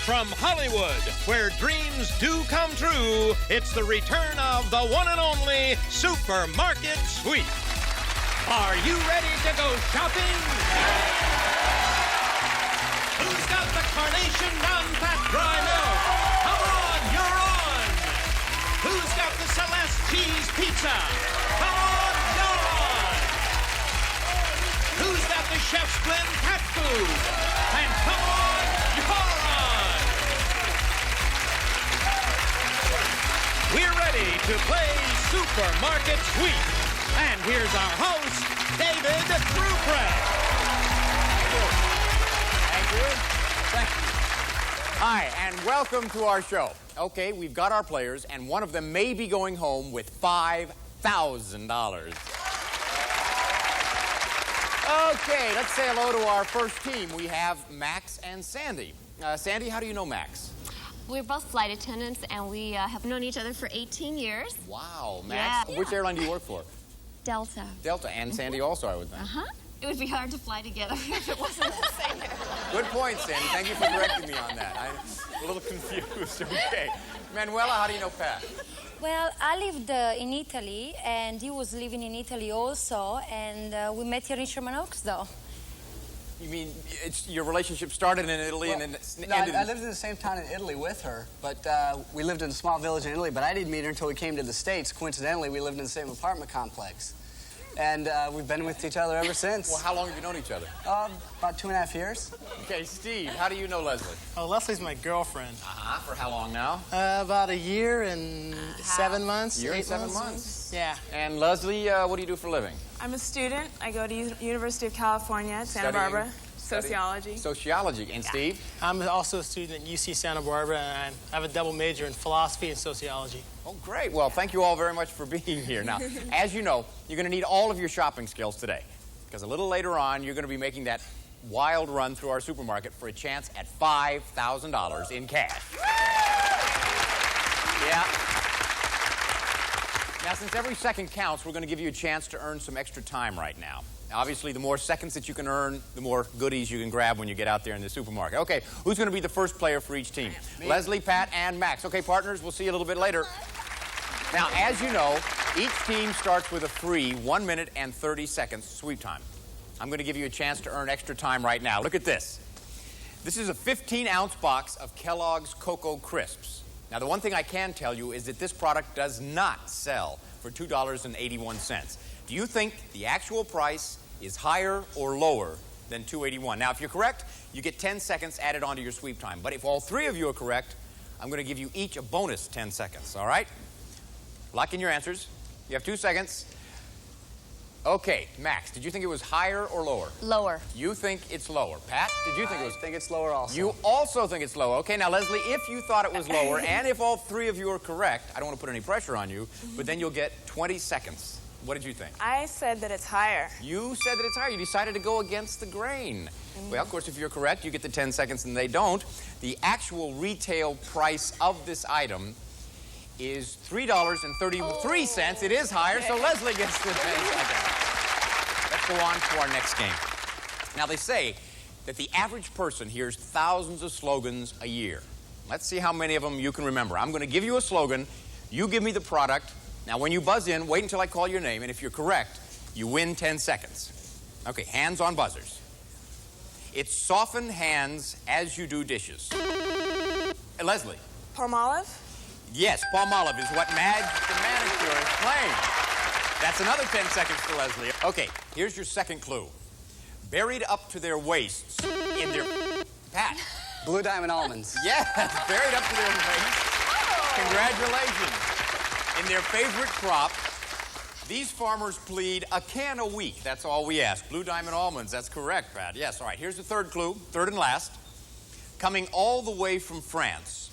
From Hollywood, where dreams do come true, it's the return of the one and only Supermarket Sweep. Are you ready to go shopping? Who's got the carnation non-fat dry milk? Come on, you're on! Who's got the Celeste cheese pizza? Come on, you're on! Who's got the Chef's Blend cat food? And come on, you're on! We're ready to play Supermarket Sweep. And here's our host, David Brufred. Thank you. Thank you. Hi, and welcome to our show. Okay, we've got our players, and one of them may be going home with $5,000. Okay, let's say hello to our first team. We have Max and Sandy. Sandy, how do you know Max? We're both flight attendants, and we have known each other for 18 years. Wow, Max. Yeah. Which airline do you work for? Delta. Delta, and Sandy also, I would think. Uh-huh. It would be hard to fly together if it wasn't the same airline. Good point, Sandy. Thank you for correcting me on that. I'm a little confused. Okay. Manuela, how do you know Pat? Well, I lived in Italy, and he was living in Italy also, and we met here in Sherman Oaks, though. You mean your relationship started in Italy and then ended I lived in the same town in Italy with her, but we lived in a small village in Italy, but I didn't meet her until we came to the States. Coincidentally, we lived in the same apartment complex. And we've been with each other ever since. Well, how long have you known each other? About 2.5 years. Okay, Steve, how do you know Leslie? Oh, Leslie's my girlfriend. Uh-huh. For how long now? About a year and 7 months. A year and 7 months. Yeah. And Leslie, what do you do for a living? I'm a student. I go to University of California at Santa Barbara. Sociology. Sociology. And Steve? I'm also a student at UC Santa Barbara, and I have a double major in philosophy and sociology. Oh, great. Well, thank you all very much for being here. Now, as you know, you're going to need all of your shopping skills today, because a little later on, you're going to be making that wild run through our supermarket for a chance at $5,000 in cash. Yeah. Now, since every second counts, we're going to give you a chance to earn some extra time right now. Obviously, the more seconds that you can earn, the more goodies you can grab when you get out there in the supermarket. Okay, who's going to be the first player for each team? Me. Leslie, Pat, and Max. Okay, partners, we'll see you a little bit later. Now, as you know, each team starts with a free 1 minute and 30 seconds sweep time. I'm going to give you a chance to earn extra time right now. Look at this. This is a 15-ounce box of Kellogg's Cocoa Crisps. Now, the one thing I can tell you is that this product does not sell for $2.81. Do you think the actual price is higher or lower than $2.81? Now, if you're correct, you get 10 seconds added onto your sweep time. But if all three of you are correct, I'm going to give you each a bonus 10 seconds, all right? Lock in your answers. You have 2 seconds. Okay, Max, did you think it was higher or lower? Lower. You think it's lower. Pat, did you think it was? I think it's lower also. You also think it's lower. Okay, now, Leslie, if you thought it was lower, and if all three of you are correct, I don't want to put any pressure on you, but then you'll get 20 seconds. What did you think? I said that it's higher. You said that it's higher. You decided to go against the grain. Well, of course, if you're correct, you get the 10 seconds and they don't. The actual retail price of this item is $3.33. It is higher, so Leslie gets the 10 seconds. Let's go on to our next game. Now, they say that the average person hears thousands of slogans a year. Let's see how many of them you can remember. I'm going to give you a slogan. You give me the product. Now, when you buzz in, wait until I call your name, and if you're correct, you win 10 seconds. Okay, hands on buzzers. It's soften hands as you do dishes. Leslie. Palmolive? Yes, Palmolive is what Madge the manicure is playing. That's another 10 seconds for Leslie. Okay, here's your second clue. Buried up to their waists in their... Pat. Blue Diamond Almonds. Yes, buried up to their waists. Congratulations. In their favorite crop, these farmers plead a can a week. That's all we ask. Blue Diamond Almonds, that's correct, Pat. Yes, all right, here's the third clue, third and last. Coming all the way from France,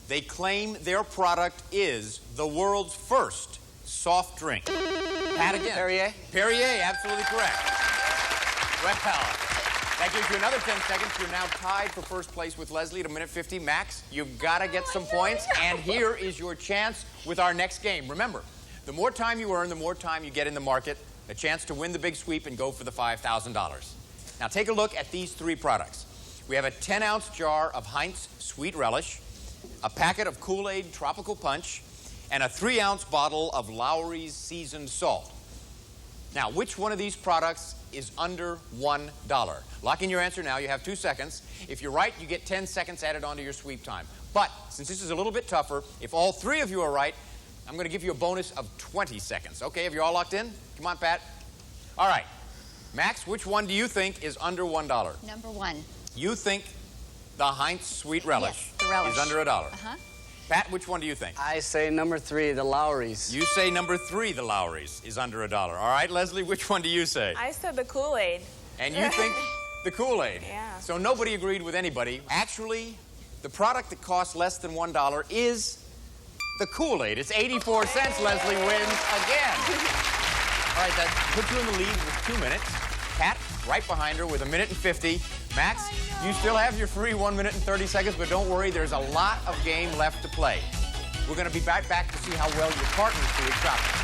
they claim their product is the world's first soft drink. Pat again. Perrier? Perrier, absolutely correct. Well, that gives you another 10 seconds. You're now tied for first place with Leslie at 1:50. Max, you've got to get some points. And here is your chance with our next game. Remember, the more time you earn, the more time you get in the market, a chance to win the big sweep and go for the $5,000. Now, take a look at these three products. We have a 10-ounce jar of Heinz Sweet Relish, a packet of Kool-Aid Tropical Punch, and a 3-ounce bottle of Lowry's Seasoned Salt. Now, which one of these products is under $1? Lock in your answer now. You have 2 seconds. If you're right, you get 10 seconds added onto your sweep time. But since this is a little bit tougher, if all 3 of you are right, I'm going to give you a bonus of 20 seconds. Okay, have you all locked in? Come on, Pat. All right. Max, which one do you think is under $1? Number 1. You think the Heinz Sweet Relish, Yes, the relish. is under $1. Uh-huh. Pat, which one do you think? I say number 3, the Lowry's. You say number 3, the Lowry's, is under $1. All right, Leslie, which one do you say? I said the Kool-Aid. And you think the Kool-Aid. Yeah. So nobody agreed with anybody. Actually, the product that costs less than $1 is the Kool-Aid. It's 84 cents. Leslie wins again. All right, that puts you in the lead with 2 minutes. Pat, right behind her with 1 minute and 50. Max, you still have your free 1 minute and 30 seconds, but don't worry, there's a lot of game left to play. We're going to be right back to see how well your partners do at shopping.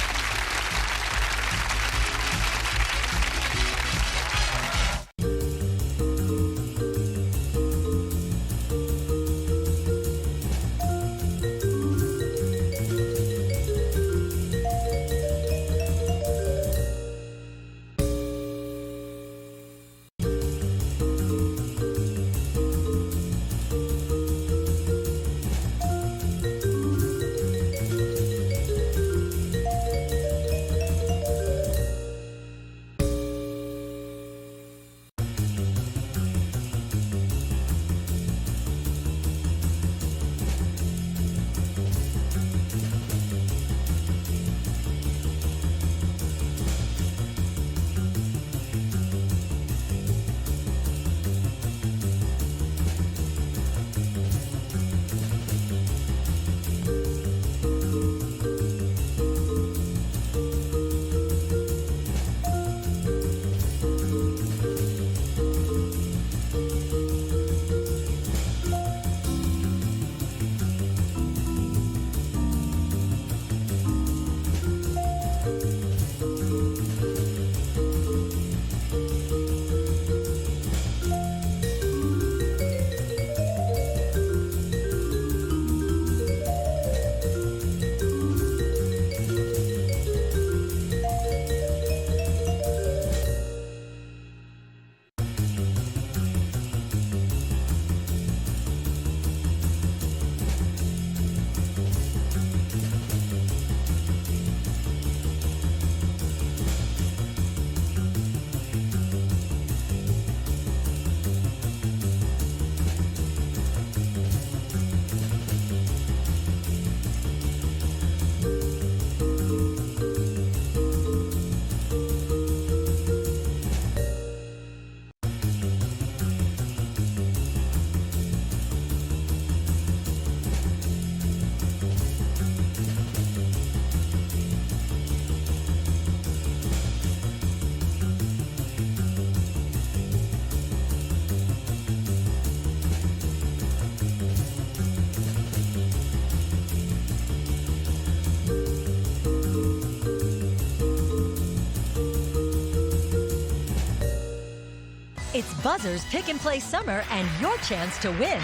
It's BUZZR's Pick and Play Summer and your chance to win.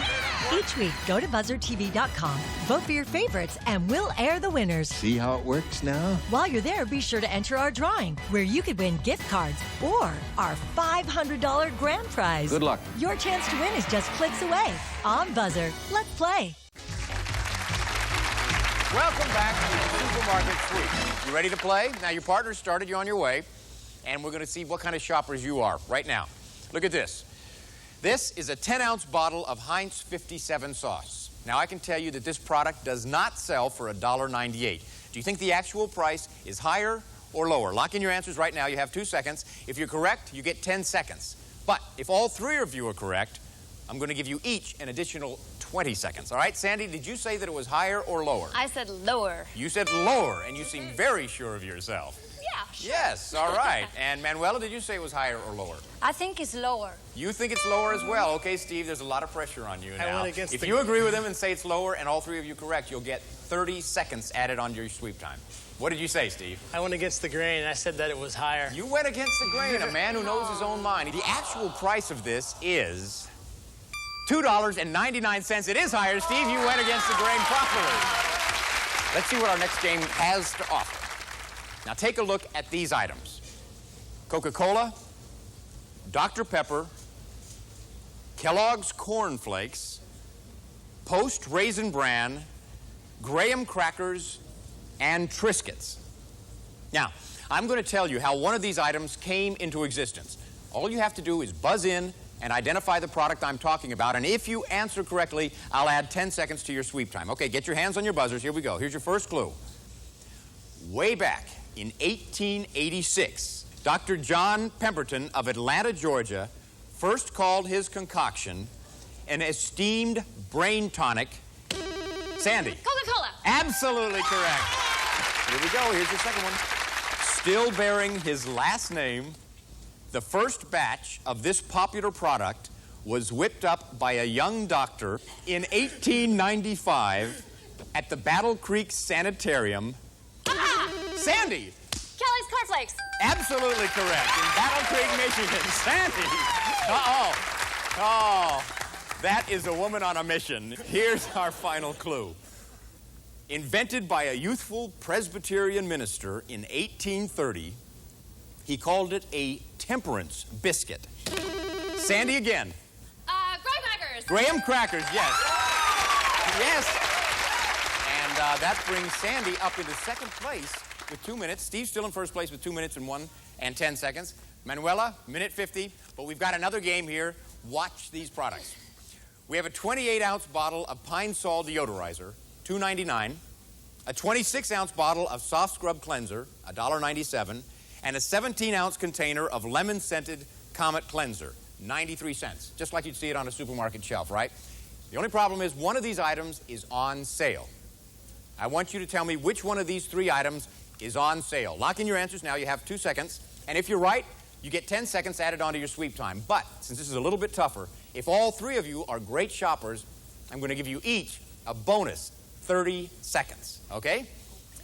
Each week, go to BuzzRTV.com, vote for your favorites, and we'll air the winners. See how it works now? While you're there, be sure to enter our drawing, where you could win gift cards or our $500 grand prize. Good luck. Your chance to win is just clicks away. On BUZZR, let's play. Welcome back to the Supermarket Sweep. You ready to play? Now, your partner started, you're on your way, and we're going to see what kind of shoppers you are right now. Look at this. This is a 10-ounce bottle of Heinz 57 sauce. Now, I can tell you that this product does not sell for $1.98. Do you think the actual price is higher or lower? Lock in your answers right now. You have 2 seconds. If you're correct, you get 10 seconds. But if all 3 of you are correct, I'm going to give you each an additional 20 seconds. All right, Sandy, did you say that it was higher or lower? I said lower. You said lower, and you seem very sure of yourself. Yeah, sure. Yes, all right. And Manuela, did you say it was higher or lower? I think it's lower. You think it's lower as well. Okay, Steve, there's a lot of pressure on you now. went against If the- you agree with him and say it's lower and all 3 of you correct, you'll get 30 seconds added on your sweep time. What did you say, Steve? I went against the grain. I said that it was higher. You went against the grain, a man who knows his own mind. The actual price of this is $2.99. It is higher. Steve, you went against the grain properly. Let's see what our next game has to offer. Now take a look at these items. Coca-Cola, Dr. Pepper, Kellogg's Corn Flakes, Post Raisin Bran, Graham Crackers, and Triscuits. Now, I'm going to tell you how one of these items came into existence. All you have to do is buzz in and identify the product I'm talking about, and if you answer correctly, I'll add 10 seconds to your sweep time. Okay, get your hands on your buzzers. Here we go. Here's your first clue. Way back in 1886, Dr. John Pemberton of Atlanta, Georgia, first called his concoction an esteemed brain tonic. Sandy. Coca-Cola. Absolutely correct. Here we go. Here's your second one. Still bearing his last name, the first batch of this popular product was whipped up by a young doctor in 1895 at the Battle Creek Sanitarium. Sandy. Kelly's Cornflakes. Absolutely correct. In Battle Creek, Michigan. Sandy. Oh, that is a woman on a mission. Here's our final clue. Invented by a youthful Presbyterian minister in 1830, he called it a temperance biscuit. Sandy again. Graham Crackers. Graham Crackers, yes. Yes. And that brings Sandy up into second place with 2 minutes. Steve's still in first place with 2 minutes and 10 seconds. Manuela, minute 50. But we've got another game here. Watch these products. We have a 28-ounce bottle of Pine Sol deodorizer, $2.99. A 26-ounce bottle of Soft Scrub Cleanser, $1.97. And a 17-ounce container of lemon-scented Comet Cleanser, 93 cents. Just like you'd see it on a supermarket shelf, right? The only problem is one of these items is on sale. I want you to tell me which one of these three items is on sale. Lock in your answers now. You have 2 seconds. And if you're right, you get 10 seconds added onto your sweep time. But since this is a little bit tougher, if all three of you are great shoppers, I'm going to give you each a bonus 30 seconds. Okay?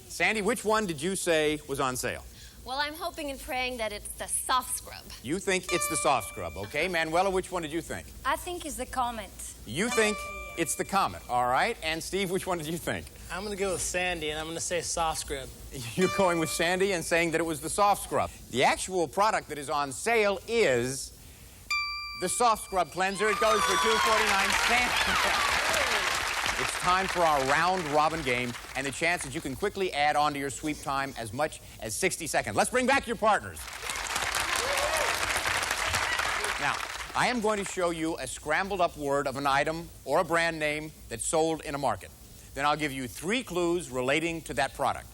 Sandy, which one did you say was on sale? Well, I'm hoping and praying that it's the soft scrub. You think it's the Soft Scrub, okay? Manuela, which one did you think? I think it's the Comet. You think it's the Comet, all right? And Steve, which one did you think? I'm going to go with Sandy, and I'm going to say soft scrub. You're going with Sandy and saying that it was the Soft Scrub. The actual product that is on sale is the Soft Scrub Cleanser. It goes for $2.49. It's time for our round-robin game and the chance that you can quickly add on to your sweep time as much as 60 seconds. Let's bring back your partners. Now, I am going to show you a scrambled-up word of an item or a brand name that's sold in a market. Then I'll give you 3 clues relating to that product.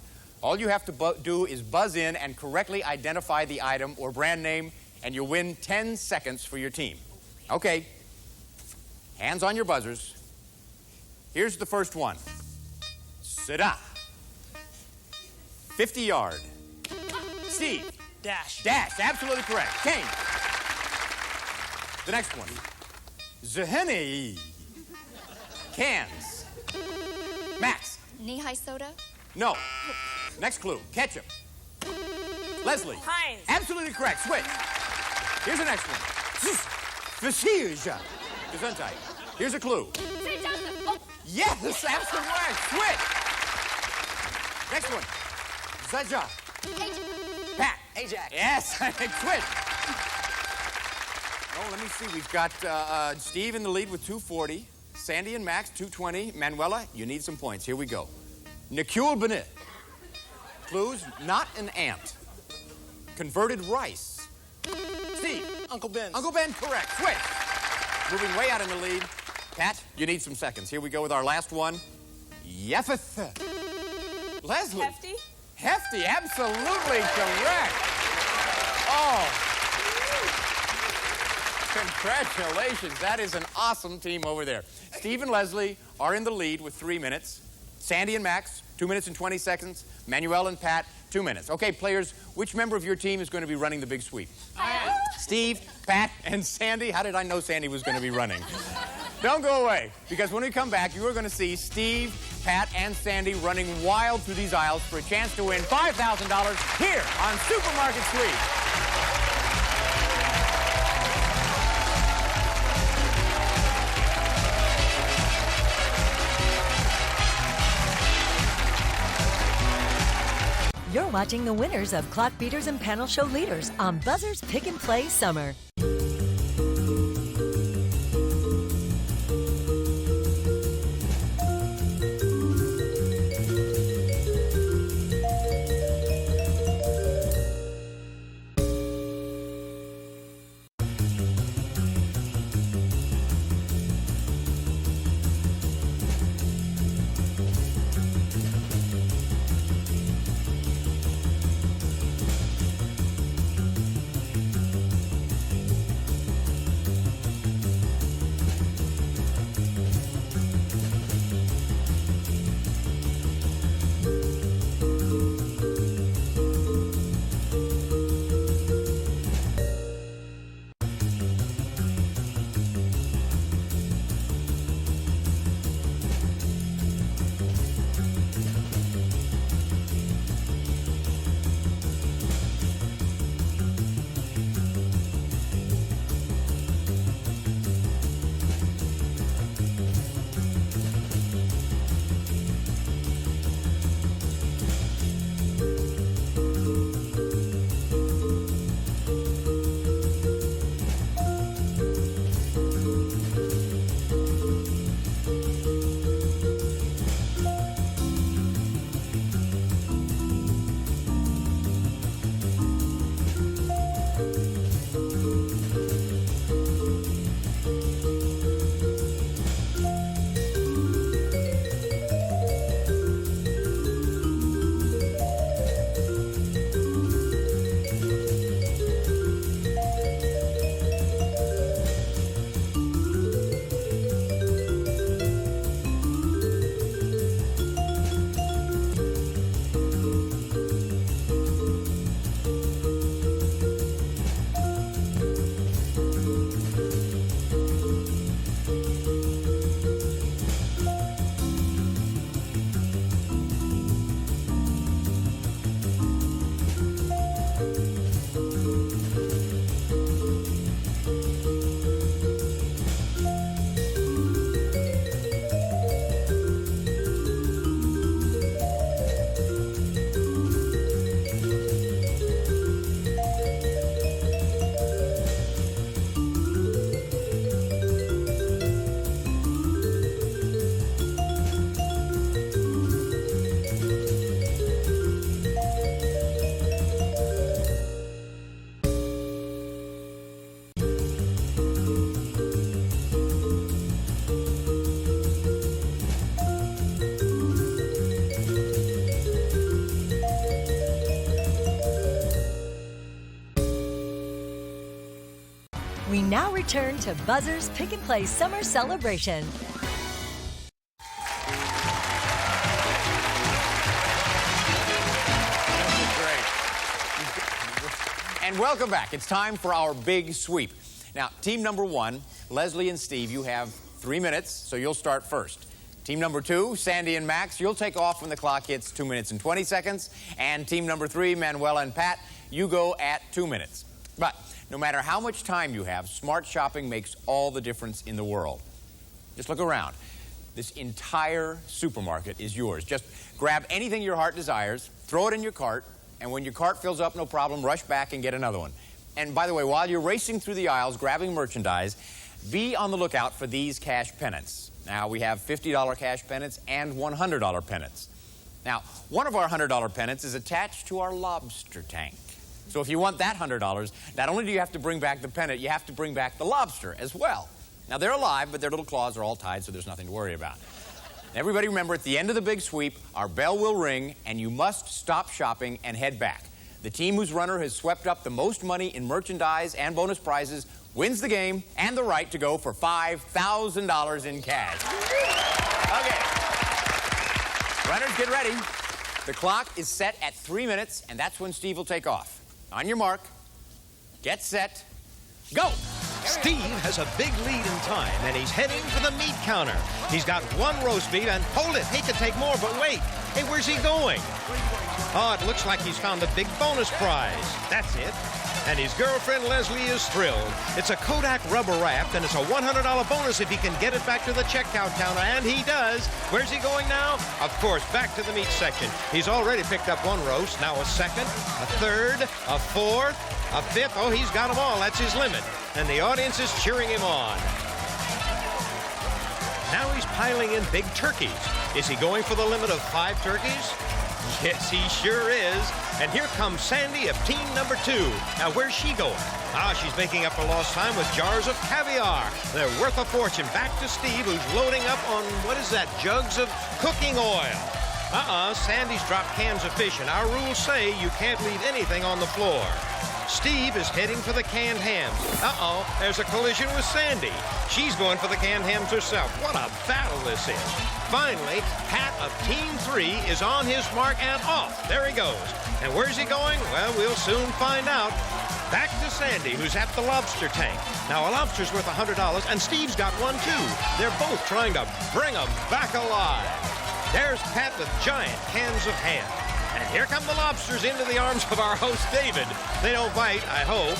All you have to do is buzz in and correctly identify the item or brand name, and you'll win 10 seconds for your team. Okay, hands on your buzzers. Here's the first one. Sida. 50-yard. Steve. Dash. Dash, absolutely correct. Kane. The next one. Zucchini. Cans. Max. Knee-high soda. No. Next clue. Ketchup. Leslie. Heinz. Absolutely correct. Switch. Here's the next one. Vestige. Gesundheit. Here's a clue. St. Joseph. Oh. Yes, absolutely correct. Switch. Next one. Zaja. Pat. Ajax. Yes. Switch. Oh, let me see. We've got Steve in the lead with 240. Sandy and Max, 220. Manuela, you need some points. Here we go. Nicule Benet. Clues, not an ant. Converted rice. Steve. Uncle Ben's. Uncle Ben, correct. Switch. Moving way out in the lead. Pat, you need some seconds. Here we go with our last one. Yefeth. Leslie. Hefty. Hefty, absolutely correct. Oh. Congratulations. That is an awesome team over there. Steve and Leslie are in the lead with 3 minutes. Sandy and Max, 2 minutes and 20 seconds. Manuel and Pat, 2 minutes. Okay, players, which member of your team is going to be running the big sweep? Steve, Pat, and Sandy. How did I know Sandy was going to be running? Don't go away, because when we come back, you are going to see Steve, Pat, and Sandy running wild through these aisles for a chance to win $5,000 here on Supermarket Sweep. watching the winners of Clock Beaters and Panel Show Leaders on BUZZR's Pick and Play Summer. We now return to BUZZR's Pick and Play Summer Celebration. And welcome back. It's time for our big sweep. Now, team number 1, Leslie and Steve, you have 3 minutes, so you'll start first. Team number 2, Sandy and Max, you'll take off when the clock hits 2 minutes and 20 seconds. And team number 3, Manuela and Pat, you go at 2 minutes. But no matter how much time you have, smart shopping makes all the difference in the world. Just look around. This entire supermarket is yours. Just grab anything your heart desires, throw it in your cart, and when your cart fills up, no problem, rush back and get another one. And by the way, while you're racing through the aisles grabbing merchandise, be on the lookout for these cash pennants. Now, we have $50 cash pennants and $100 pennants. Now, one of our $100 pennants is attached to our lobster tank. So if you want that $100, not only do you have to bring back the pennant, you have to bring back the lobster as well. Now, they're alive, but their little claws are all tied, so there's nothing to worry about. Everybody remember, at the end of the big sweep, our bell will ring, and you must stop shopping and head back. The team whose runner has swept up the most money in merchandise and bonus prizes wins the game and the right to go for $5,000 in cash. Okay. Runners, get ready. The clock is set at 3 minutes, and that's when Steve will take off. On your mark, get set, go! Steve has a big lead in time, and he's heading for the meat counter. He's got 1 roast beef, and hold it, hate to take more, but wait. Hey, where's he going? Oh, it looks like he's found the big bonus prize. That's it. and his girlfriend Leslie is thrilled. It's a Kodak rubber raft, and it's a $100 bonus if he can get it back to the checkout counter, and he does. Where's he going now? Of course, back to the meat section. He's already picked up one roast, now a second, a third, a fourth, a fifth. Oh, he's got them all. That's his limit. And the audience is cheering him on. Now he's piling in big turkeys. Is he going for the limit of 5 turkeys? Yes, he sure is. And here comes Sandy of team number 2. Now, where's she going? She's making up for lost time with jars of caviar. They're worth a fortune. Back to Steve, who's loading up on, what is that, jugs of cooking oil. Sandy's dropped cans of fish, and our rules say you can't leave anything on the floor. Steve is heading for the canned hams. There's a collision with Sandy. She's going for the canned hams herself. What a battle this is. Finally, Pat of Team 3 is on his mark and off. There he goes. And where's he going? Well, we'll soon find out. Back to Sandy, who's at the lobster tank. Now, a lobster's worth $100, and Steve's got one, too. They're both trying to bring them back alive. There's Pat with giant cans of ham. And here come the lobsters into the arms of our host, David. They don't bite, I hope.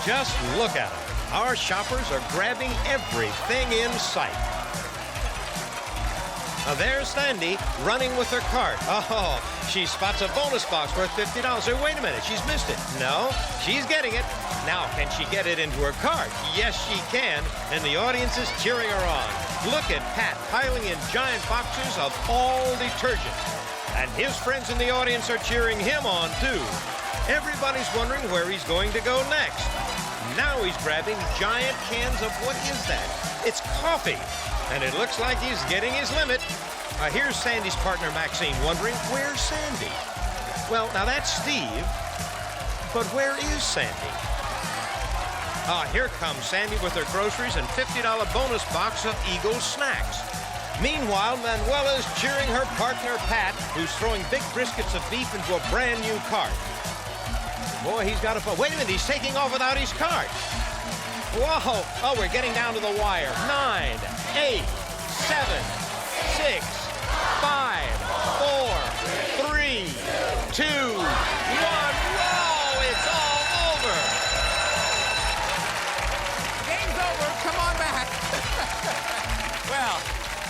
Just look at them. Our shoppers are grabbing everything in sight. Now, there's Sandy running with her cart. She spots a bonus box worth $50. Oh, wait a minute, she's missed it. No, she's getting it. Now, can she get it into her cart? Yes, she can, and the audience is cheering her on. Look at Pat piling in giant boxes of all detergent. And his friends in the audience are cheering him on, too. Everybody's wondering where he's going to go next. Now he's grabbing giant cans of, what is that? It's coffee. And it looks like he's getting his limit. Here's Sandy's partner, Maxine, wondering, where's Sandy? Well, now that's Steve, but where is Sandy? Here comes Sandy with her groceries and $50 bonus box of Eagle snacks. Meanwhile, Manuela is cheering her partner, Pat, who's throwing big briskets of beef into a brand new cart. Boy, he's got a... Wait a minute, he's taking off without his cart. Whoa! Oh, we're getting down to the wire. 9, 8, 7, 6, 5, 4, 3, 2, 1. Whoa! It's all over. Game's over. Come on back. Well,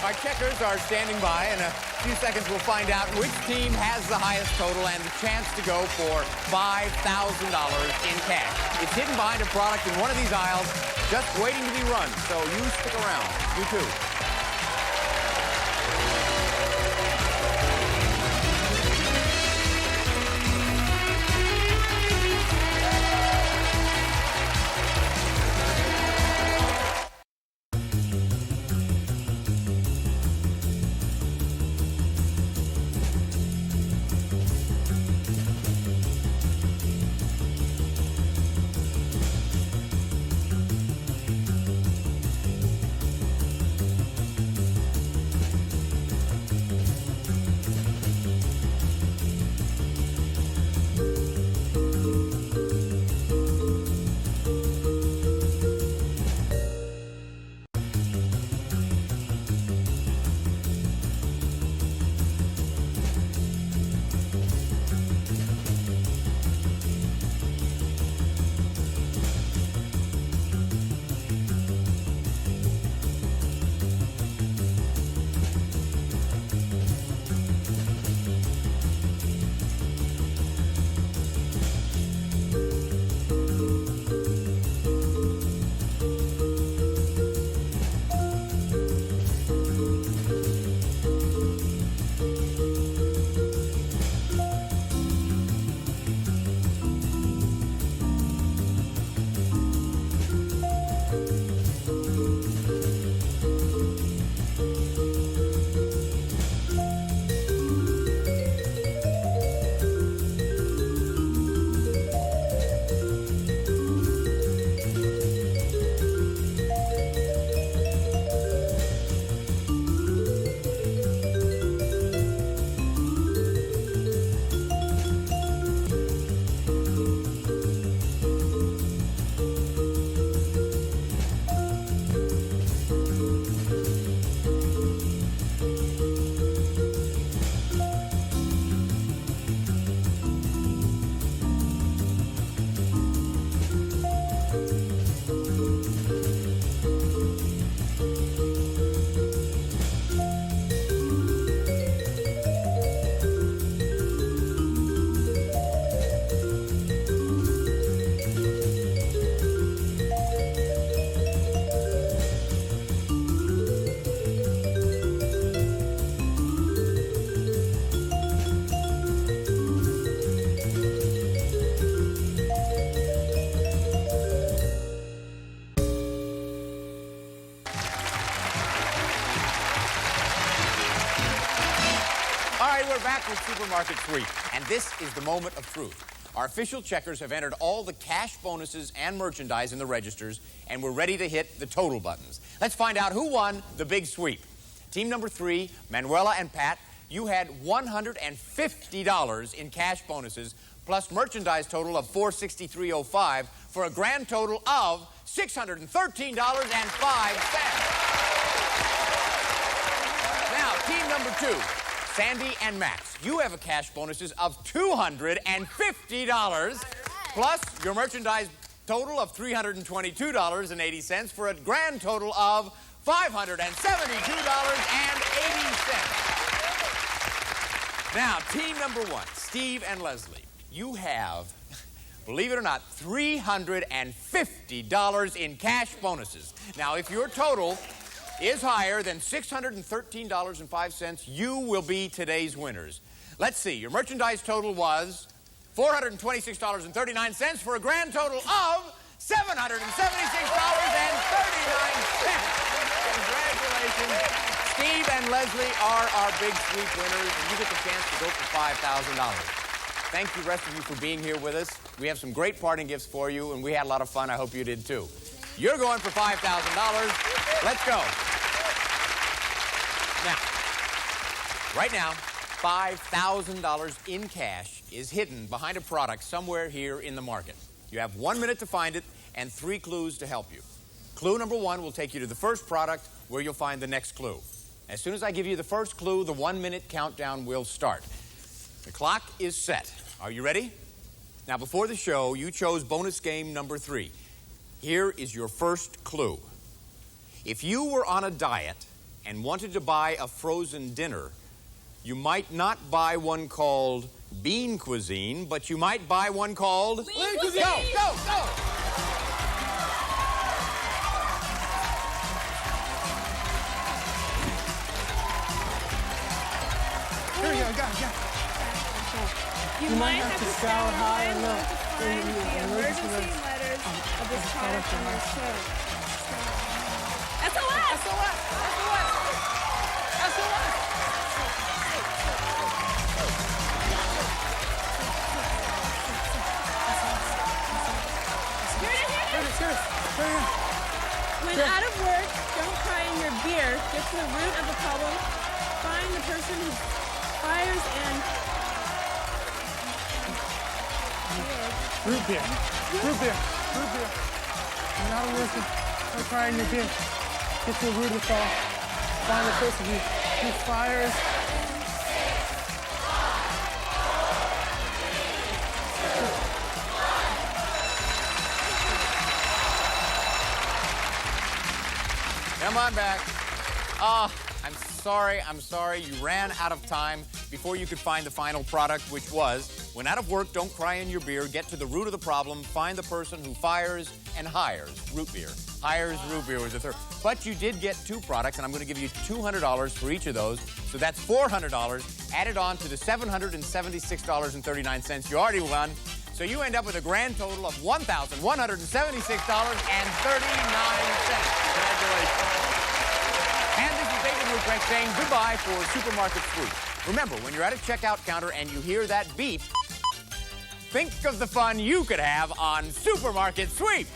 our checkers are standing by. In a few seconds, we'll find out which team has the highest total and the chance to go for $5,000 in cash. It's hidden behind a product in one of these aisles, just waiting to be run. So you stick around. You too. we're back with Supermarket Sweep, and this is the moment of truth. Our official checkers have entered all the cash bonuses and merchandise in the registers, and we're ready to hit the total buttons. Let's find out who won the big sweep. Team number 3, Manuela and Pat, you had $150 in cash bonuses, plus merchandise total of $463.05 for a grand total of $613.05. Now, team number 2, Sandy and Max, you have a cash bonuses of $250, plus your merchandise total of $322.80 for a grand total of $572.80. Now, team number 1, Steve and Leslie, you have, believe it or not, $350 in cash bonuses. Now, if your total is higher than $613.05, you will be today's winners. Let's see, your merchandise total was $426.39 for a grand total of $776.39. Congratulations. Steve and Leslie are our big sweep winners, and you get the chance to go for $5,000. Thank you, rest of you, for being here with us. We have some great parting gifts for you, and we had a lot of fun. I hope you did, too. You're going for $5,000. Let's go. Now, right now, $5,000 in cash is hidden behind a product somewhere here in the market. You have 1 minute to find it and 3 clues to help you. Clue number 1 will take you to the first product where you'll find the next clue. As soon as I give you the first clue, the 1 minute countdown will start. The clock is set. Are you ready? Now, before the show, you chose bonus game number 3. Here is your first clue. If you were on a diet and wanted to buy a frozen dinner, you might not buy one called bean cuisine, but you might buy one called... Lean cuisine! Go, go, go! Here we go, go. You might have to scour high and low to find the emergency letters of this product on our show. SOS! SOS! SOS! SOS! When out of work, don't cry in your beer. Get to the root of the problem. Find the person who fires and... Root beer. Root beer. Root beer. When out of work, don't cry in your beer. Get to the root of the problem. Find the person who fires. Come on back. Oh, I'm sorry. You ran out of time before you could find the final product, which was, when out of work, don't cry in your beer. Get to the root of the problem. Find the person who fires and hires root beer. Hires root beer was the third. But you did get 2 products, and I'm going to give you $200 for each of those. So that's $400 added on to the $776.39 you already won. So you end up with a grand total of $1,176.39. Congratulations. And this is David Ruprecht saying goodbye for Supermarket Sweep. Remember, when you're at a checkout counter and you hear that beep, think of the fun you could have on Supermarket Sweep.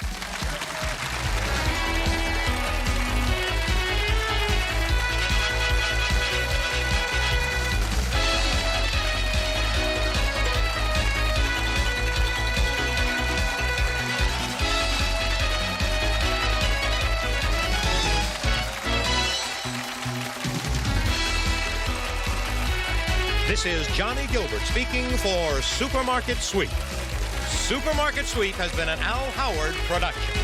This is Johnny Gilbert speaking for Supermarket Sweep. Supermarket Sweep has been an Al Howard production.